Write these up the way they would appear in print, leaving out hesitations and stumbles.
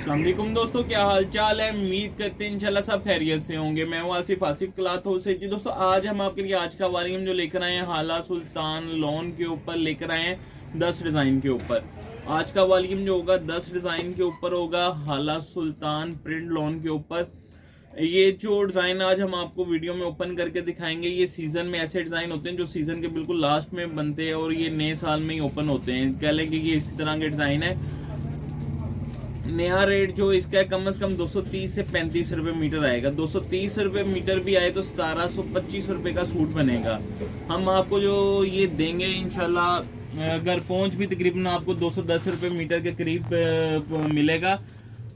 अस्सलाम वालेकुम दोस्तों, क्या हाल चाल है। उम्मीद करते हैं इंशाल्लाह सब खैरियत से होंगे। मैं हूं आसिफ क्लॉथ हाउस से। जी दोस्तों, आज हम आपके लिए आज का वालीम जो लेकर आए हैं हाला सुल्तान लॉन के ऊपर लेकर आए हैं 10 डिज़ाइन के ऊपर। आज का वालीम जो होगा 10 डिज़ाइन के ऊपर होगा, हाला सुल्तान प्रिंट लॉन के ऊपर। ये जो डिज़ाइन आज हम आपको वीडियो में ओपन करके दिखाएंगे, ये सीज़न में ऐसे डिज़ाइन होते हैं जो सीज़न के बिल्कुल लास्ट में बनते हैं और ये नए साल में ही ओपन होते हैं। कह लें कि ये इसी तरह के डिज़ाइन है। नया रेट जो इसका है कम से कम 230 से 35 रुपए मीटर आएगा। 230 रुपए मीटर भी आए तो 1725 रुपए का सूट बनेगा। हम आपको जो ये देंगे इंशाल्लाह घर पहुंच भी तकरीबन आपको 210 रुपए मीटर के करीब मिलेगा।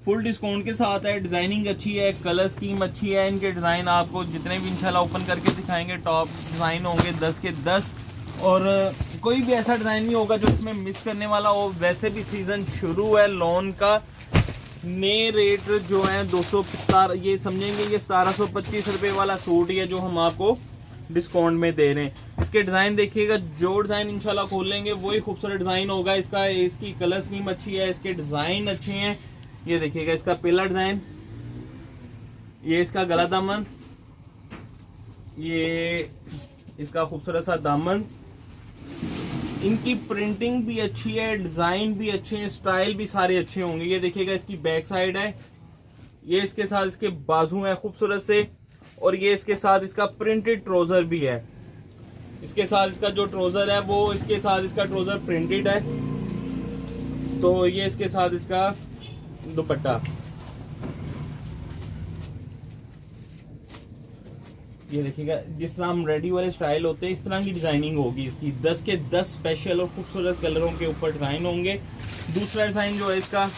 फुल डिस्काउंट के साथ है। डिजाइनिंग अच्छी है, कलर स्कीम अच्छी है। इनके डिजाइन आपको जितने भी इंशाल्लाह ओपन करके दिखाएंगे टॉप डिजाइन होंगे 10 के 10 और कोई भी ऐसा डिजाइन नहीं होगा जो इसमें मिस करने वाला हो। वैसे भी सीजन शुरू है लॉन का। नए रेट जो है 217, ये समझेंगे ये 1725 रुपए वाला सूट ही है जो हम आपको डिस्काउंट में दे रहे हैं। इसके डिजाइन देखिएगा, जो डिजाइन इंशाल्लाह खोलेंगे वही खूबसूरत डिजाइन होगा। इसकी कलर स्कीम अच्छी है, इसके डिजाइन अच्छे हैं। ये देखिएगा इसका पहला डिजाइन, ये इसका गला दामन, ये इसका खूबसूरत सा दामन। इनकी प्रिंटिंग भी अच्छी है, डिजाइन भी अच्छे हैं, स्टाइल भी सारे अच्छे होंगे। ये देखिएगा इसकी बैक साइड है, ये इसके साथ इसके बाजू है खूबसूरत से, और ये इसके साथ इसका प्रिंटेड ट्राउजर भी है। इसके साथ इसका जो ट्राउजर है वो इसके साथ इसका ट्राउजर प्रिंटेड है। तो ये इसके साथ इसका दुपट्टा, ये देखिएगा जिस तरह हम रेडी वाले स्टाइल होते हैं इस तरह की डिजाइनिंग होगी इसकी। 10 के 10 स्पेशल और खूबसूरत कलरों के ऊपर डिजाइन होंगे। दूसरा डिजाइन जो है इसका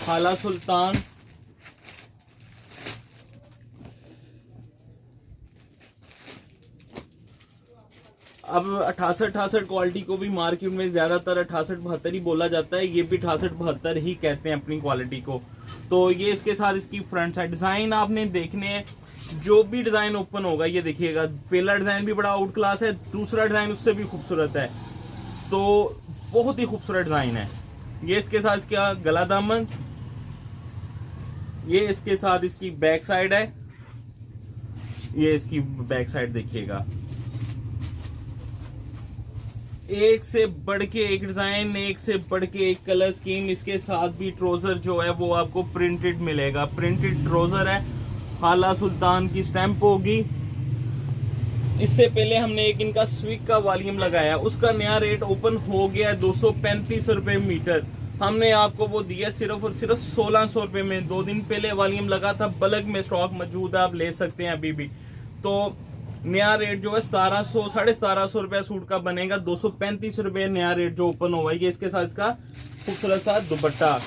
हाला सुल्तान, अब 68 क्वालिटी को भी मार्केट में ज्यादातर 68-72 ही बोला जाता है। ये भी 68-72 ही कहते हैं अपनी क्वालिटी को। तो ये इसके साथ इसकी फ्रंट साइड डिजाइन आपने देखने हैं। जो भी डिजाइन ओपन होगा ये देखिएगा, पहला डिजाइन भी बड़ा आउट क्लास है, दूसरा डिजाइन उससे भी खूबसूरत है। तो बहुत ही खूबसूरत डिजाइन है। ये इसके साथ इसका गला दामन, ये इसके साथ इसकी बैक साइड है, ये इसकी बैक साइड देखिएगा। एक से बढ़ के एक डिजाइन, एक से बढ़ के एक कलर स्कीम। इसके साथ भी ट्राउजर जो है वो आपको प्रिंटेड मिलेगा, प्रिंटेड ट्राउजर है, हाला सुल्तान की स्टैंप होगी। इससे पहले हमने एक इनका स्विक का वॉल्यूम लगाया, उसका नया रेट ओपन हो गया 235 रुपए मीटर। हमने आपको वो दिया सिर्फ और सिर्फ 1600 रुपए में। 2 दिन पहले वॉल्यूम लगा था, बल्क में स्टॉक मौजूद है, आप ले सकते हैं अभी भी। तो नया रेट जो है 1750 रुपया सूट का बनेगा। 235 रुपए नया रेट जो ओपन हुआ है। ये इसके साथ इसका खूबसूरत सा दुपट्टा।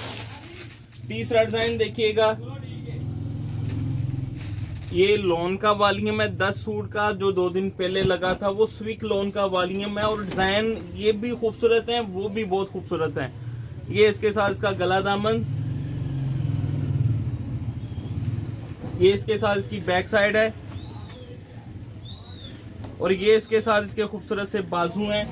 तीसरा डिजाइन देखिएगा, ये लोन का वॉल्यूम है 10 सूट का, जो 2 दिन पहले लगा था वो स्विक लोन का वॉल्यूम है। और डिजाइन ये भी खूबसूरत है, वो भी बहुत खूबसूरत है। ये इसके साथ इसका गला दामन, ये इसके साथ इसकी बैक साइड है, और ये इसके साथ इसके खूबसूरत से बाजू हैं।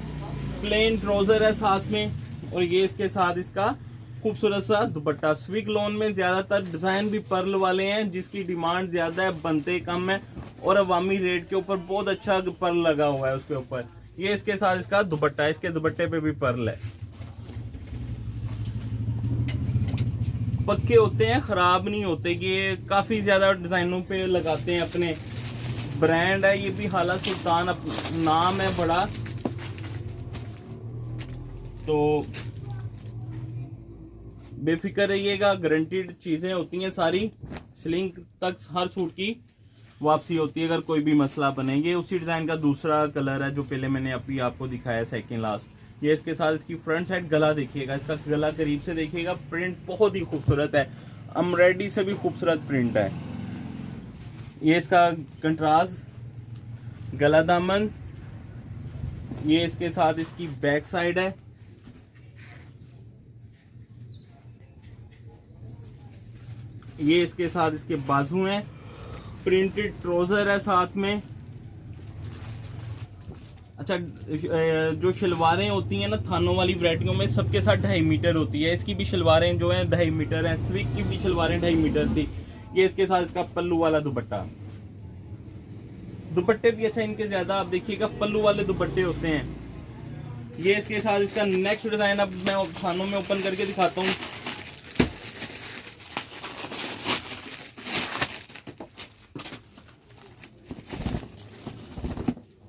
प्लेन ट्राउजर है साथ में, और ये इसके साथ इसका खूबसूरत सा दुपट्टा। स्विक लोन में ज्यादातर डिजाइन भी पर्ल वाले हैं, जिसकी डिमांड ज्यादा है, बनते कम है, और अवामी रेट के ऊपर बहुत अच्छा पर्ल लगा हुआ है उसके ऊपर। ये इसके साथ इसका दुपट्टा, इसके दुपट्टे पे भी पर्ल है। पक्के होते हैं, खराब नहीं होते। ये काफी ज्यादा डिजाइनों पे लगाते हैं, अपने ब्रांड है। ये भी हाला सुल्तान नाम है बड़ा। तो बेफिक्र रहिएगा, गारंटीड चीजें होती हैं सारी। स्लिंग तक हर सूट की वापसी होती है अगर कोई भी मसला बने। ये उसी डिजाइन का दूसरा कलर है जो पहले मैंने अभी आपको दिखाया, सेकंड लास्ट। ये इसके साथ इसकी फ्रंट साइड गला देखिएगा, इसका गला करीब से देखिएगा। प्रिंट बहुत ही खूबसूरत है, एम्ब्रॉयडरी से भी खूबसूरत प्रिंट है। ये इसका कंट्रास्ट गला दामन, ये इसके साथ इसकी बैक साइड है, ये इसके साथ इसके बाजू हैं। प्रिंटेड ट्राउजर है साथ में। अच्छा, जो शलवारें होती हैं ना थानों वाली वैरायटियों में, सबके साथ 2.5 मीटर होती है। इसकी भी शलवारें जो हैं 2.5 मीटर हैं। स्विक की भी शलवारें 2.5 मीटर थी। ये इसके साथ इसका पल्लू वाला दुपट्टा। दुपट्टे भी अच्छा इनके ज्यादा, आप देखिएगा पल्लू वाले दुपट्टे होते हैं। ये इसके साथ इसका नेक्स्ट डिजाइन अब मैं थानों में ओपन करके दिखाता हूँ।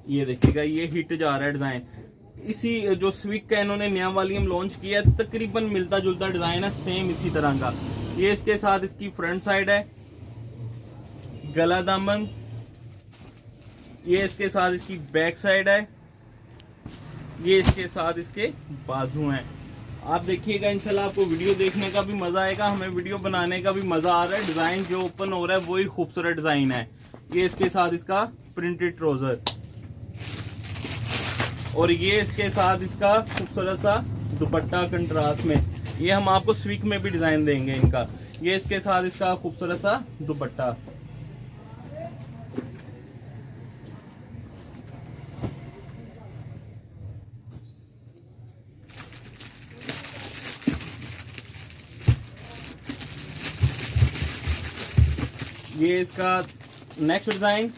ये देखिएगा, ये हिट जा रहा है डिजाइन। इसी जो स्विक का इन्होंने नया वॉल्यूम लॉन्च किया है, तकरीबन मिलता जुलता डिजाइन है, सेम इसी तरह का। ये इसके साथ इसकी फ्रंट साइड है, गला दामन। ये इसके साथ इसकी बैक साइड है। ये इसके साथ इसके बाजू हैं। आप देखिएगा, इंशाल्लाह आपको वीडियो देखने का भी मजा आएगा, हमें वीडियो बनाने का भी मजा आ रहा है। डिजाइन जो ओपन हो रहा है वही खूबसूरत डिजाइन है। ये इसके साथ इसका प्रिंटेड ट्राउजर, और ये इसके साथ इसका खूबसूरत सा दुपट्टा कंट्रास्ट में। ये हम आपको स्विक में भी डिजाइन देंगे इनका। ये इसके साथ इसका खूबसूरत सा दुपट्टा। ये इसका नेक्स्ट डिजाइन,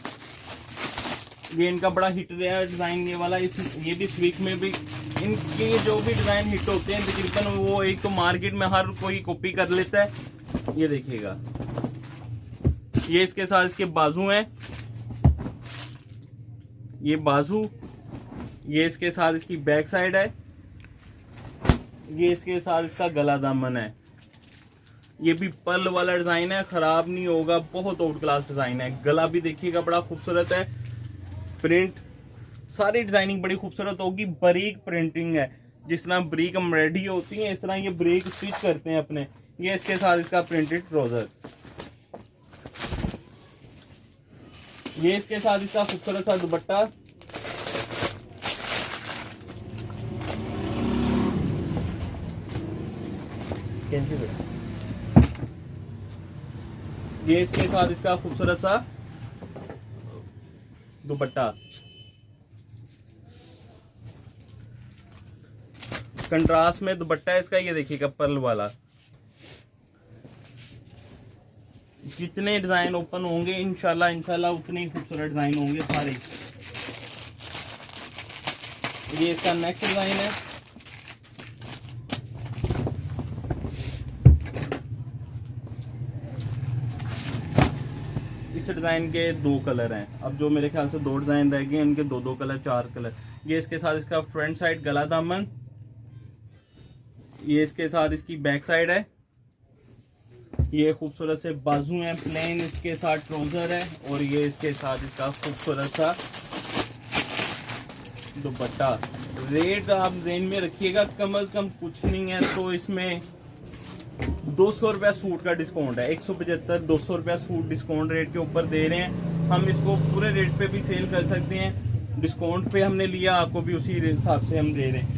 ये इनका बड़ा हिट रहा है डिजाइन ये वाला। ये भी स्विक में भी इनके जो भी डिजाइन हिट होते हैं तकरीबन, वो एक तो मार्केट में हर कोई कॉपी कर लेता है। ये देखिएगा, ये इसके साथ इसके बाजू हैं, ये बाजू। ये इसके साथ इसकी बैक साइड है। ये इसके साथ इसका गला दामन है। ये भी पर्ल वाला डिजाइन है, खराब नहीं होगा, बहुत आउट क्लास डिजाइन है। गला भी देखिएगा बड़ा खूबसूरत है। प्रिंट सारी डिजाइनिंग बड़ी खूबसूरत होगी। बारीक प्रिंटिंग है, जिस तरह ब्रीक एम्ब्रॉयडरी होती है इस तरह ये ब्रीक स्टिच करते हैं अपने। ये इसके साथ इसका प्रिंटेड ट्राउजर। ये इसके साथ इसका खूबसूरत सा दुपट्टा। ये इसके साथ इसका खूबसूरत सा दुपट्टा। कंट्रास्ट में दुपट्टा है इसका। ये देखिएगा पर्ल वाला। जितने डिजाइन ओपन होंगे इंशाल्लाह उतने ही खूबसूरत डिजाइन होंगे सारे। ये इसका नेक्स्ट डिजाइन है। इस डिजाइन के 2 कलर हैं। अब जो मेरे ख्याल से 2 डिजाइन रह गए, इनके 2-2 कलर, 4 कलर। ये इसके साथ इसका फ्रंट साइड गला दामन। ये इसके साथ इसकी बैक साइड है। ये खूबसूरत से बाजू हैं, प्लेन इसके साथ ट्राउजर है, और ये इसके साथ इसका खूबसूरत सा दुपट्टा। रेट आप ज़हन में रखिएगा, कम से कम कुछ नहीं है तो इसमें 200 रुपया सूट का डिस्काउंट है। 175 200 रुपया सूट डिस्काउंट रेट के ऊपर दे रहे हैं। हम इसको पूरे रेट पे भी सेल कर सकते हैं। डिस्काउंट पे हमने लिया, आपको भी उसी हिसाब से हम दे रहे हैं।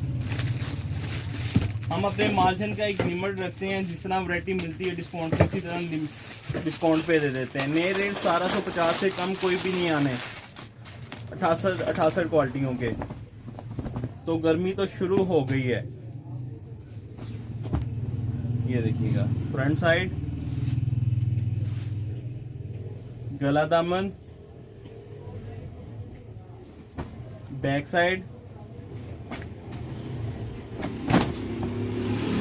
हम अपने मार्जिन का एक लिमिट रखते हैं, जिस तरह वैरायटी मिलती है डिस्काउंट पे, इसी तरह डिस्काउंट पे दे देते हैं। नए रेट 1750 से कम कोई भी नहीं आने 68 क्वालिटियों के। तो गर्मी तो शुरू हो गई है। ये देखिएगा, फ्रंट साइड, गला दामन, बैक साइड।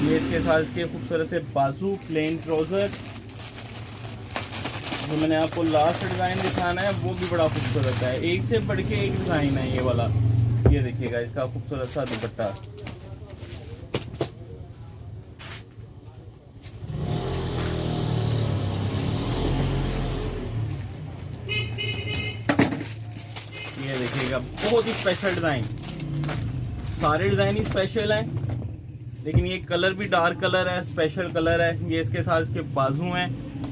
ये इसके साथ इसके खूबसूरत से बाजू, प्लेन ट्राउजर। जो मैंने आपको लास्ट डिजाइन दिखाना है वो भी बड़ा खूबसूरत है, एक से बढ़ के एक डिजाइन है ये वाला। ये देखिएगा, इसका खूबसूरत सा दुपट्टा। ये देखिएगा, बहुत ही स्पेशल डिजाइन। सारे डिजाइन ही स्पेशल हैं, लेकिन ये कलर भी डार्क कलर है, स्पेशल कलर है। ये इसके साथ इसके बाजू हैं।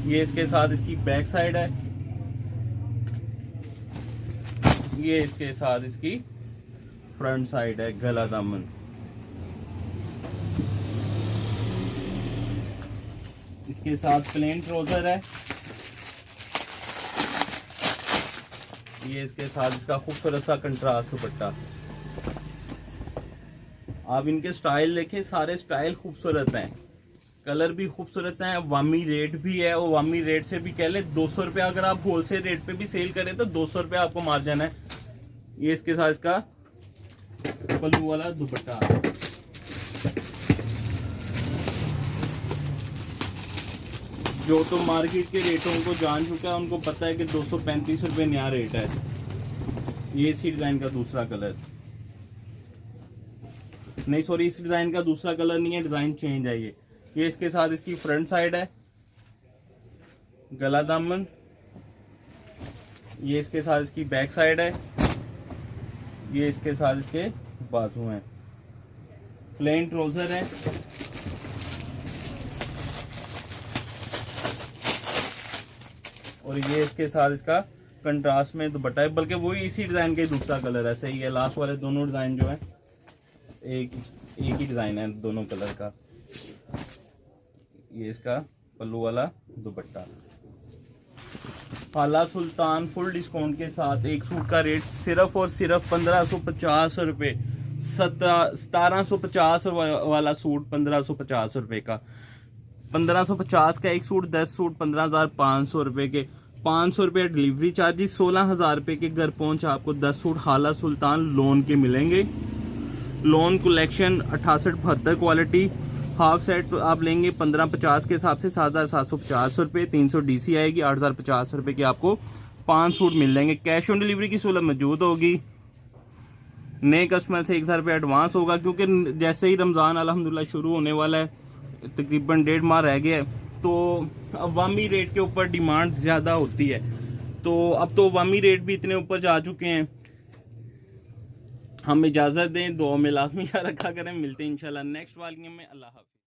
ये इसके साथ इसकी बैक साइड है। ये इसके साथ इसकी फ्रंट साइड है, गला दामन। इसके साथ प्लेन ट्राउजर है। ये इसके साथ इसका खूबसूरत सा कंट्रास्ट दुपट्टा। आप इनके स्टाइल देखें, सारे स्टाइल खूबसूरत हैं, कलर भी खूबसूरत हैं, वामी रेट भी है। और वामी रेट से भी कह ले 200 रुपये, अगर आप होलसेल रेट पे भी सेल करें तो 200 रुपये आपको मार्जिन है। ये इसके साथ इसका पल्लू वाला दुपट्टा। जो तो मार्केट के रेटों को जान चुका है उनको पता है कि 235 रुपये नया रेट है। ये इसी डिजाइन का दूसरा कलर नहीं, सॉरी, इस डिजाइन का दूसरा कलर नहीं है, डिजाइन चेंज है। ये इसके साथ इसकी फ्रंट साइड है, गला दामन। ये इसके साथ इसकी बैक साइड है, ये इसके साथ इसके बाजू हैं। प्लेन ट्राउजर है, और ये इसके साथ इसका कंट्रास्ट में दुपट्टा है, बल्कि वही इसी डिजाइन का ही दूसरा कलर है। सही है, लास्ट वाले दोनों डिजाइन जो है एक ही डिजाइन है दोनों कलर का। ये इसका पल्लू वाला दुपट्टा। हाला सुल्तान फुल डिस्काउंट के साथ एक सूट का रेट सिर्फ और सिर्फ 1550 रुपये। 1750 वाला सूट 1550 रुपये का। 1550 का एक सूट, 10 सूट 15,500 रुपये के। 500 रुपये डिलीवरी चार्जेस, 16,000 रुपये के घर पहुंच आपको 10 सूट हाला सुल्तान लोन के मिलेंगे। Loan collection 68-72 quality. Half set आप लेंगे 1550 के हिसाब से 7,750 रुपये। 300 DC आएगी, 8,050 रुपये की आपको 5 सूट मिल जाएंगे। कैश ऑन डिलीवरी की सहूलत मौजूद होगी। नए कस्टमर से 1,000 रुपये एडवांस होगा, क्योंकि जैसे ही रमज़ान अल्हम्दुलिल्लाह शुरू होने वाला है, तकरीबन 1.5 माह रह गया है, तो अवामी रेट के ऊपर डिमांड ज़्यादा होती है। तो अब तो अवामी रेट भी इतने ऊपर जा चुके हैं। हम इजाज़त दें, दुआ में लाजमी याद रखा करें। मिलते हैं इंशाल्लाह नेक्स्ट वाली में। अल्लाह हाफ़िज़।